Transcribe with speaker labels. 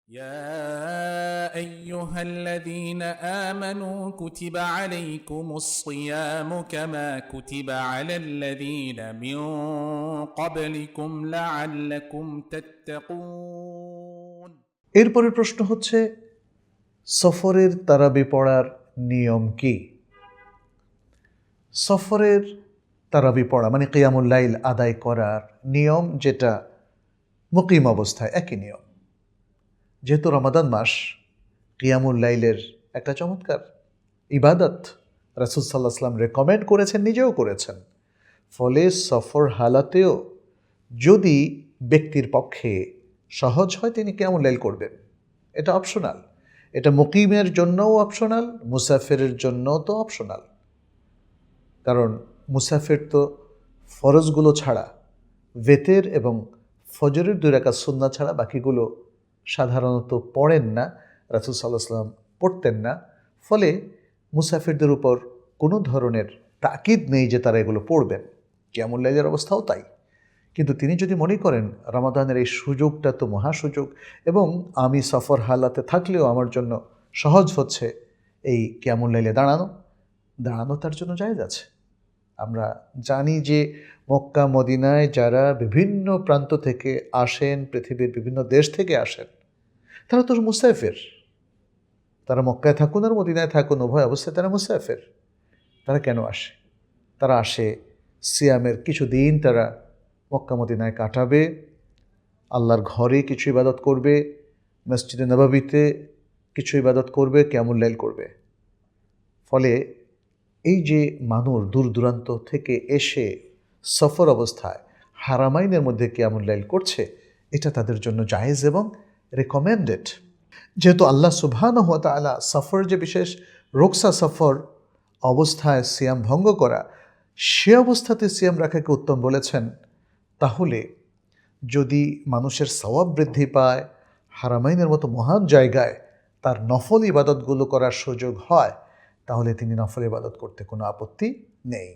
Speaker 1: يا أيها الذين آمنوا كتب عليكم الصيام كما كتب على الذين من قبلكم لعلكم تتقون।
Speaker 2: এরপরের প্রশ্ন হচ্ছে, সফরের তারাবি পড়ার নিয়ম কি? সফরের তারাবি পড়া মানে কিয়ামুল লাইল আদায় করার নিয়ম যেটা মুকিম অবস্থায় একই নিয়ম। যেহেতু রমাদান মাস, কিয়ামুল লাইলের একটা চমৎকার ইবাদত রাসূল সাল্লাল্লাহু আলাইহি ওয়াসাল্লাম রেকমেন্ড করেছেন, নিজেও করেছেন। ফলে সফর হালাতেও যদি ব্যক্তির পক্ষে সহজ হয় তিনি কিয়ামুল লাইল করবেন। এটা অপশনাল। এটা মুকিমের জন্যও অপশনাল, মুসাফিরের জন্যও তো অপশনাল। কারণ মুসাফির তো ফরজগুলো ছাড়া, ওয়েতের এবং ফজরের 2 রাকাত সুন্নাত ছাড়া বাকিগুলো সাধারণত পড়েন না, রাসূল সাল্লাল্লাহু আলাইহি ওয়াসাল্লাম পড়তেন না। ফলে মুসাফিরদের উপর কোনো ধরনের তাকিদ নেই যে তারা এগুলো পড়বেন। কিয়ামুল লাইলের অবস্থাও তাই। কিন্তু তিনি যদি মনে করেন রমাদানের এই সুযোগটা তো মহা সুযোগ এবং আমি সফর হালাতে থাকলেও আমার জন্য সহজ হচ্ছে এই কিয়ামুল লাইলে দাঁড়ানো তার জন্য জায়েজ আছে। আমরা জানি যে মক্কা মদিনায় যারা বিভিন্ন প্রান্ত থেকে আসেন, পৃথিবীর বিভিন্ন দেশ থেকে আসেন, তারা তো মুসাফির। তারা মক্কায় থাকুন আর মদিনায় থাকুন, উভয় অবস্থায় তারা মুসাফির। তারা কেন আসে? তারা আসে সিয়ামের কিছু দিন তারা মক্কা মদিনায় কাটাবে, আল্লাহর ঘরে কিছু ইবাদত করবে, মসজিদে নববীতে কিছু ইবাদত করবে, কিয়ামুল লাইল করবে। ফলে এই যে মানুষ দূর দূরান্ত থেকে এসে সফর অবস্থায় হারামাইনের মধ্যে কিয়ামুল লাইল করছে, এটা তাদের জন্য জায়েজ এবং রেকমেন্ডেড। যেহেতু আল্লাহ সুবহানাহু ওয়া তাআলা সফর যে বিশেষ রুখসা সফর অবস্থায় সিয়াম ভঙ্গ করা, সে অবস্থাতে সিয়াম রাখাকে উত্তম বলেছেন, তাহলে যদি মানুষের সওয়াব বৃদ্ধি পায়, হারামাইনের মতো মহান জায়গায় তার নফল ইবাদতগুলো করার সুযোগ হয়, তাহলে তিনি নফল ইবাদত করতে কোনো আপত্তি নেই।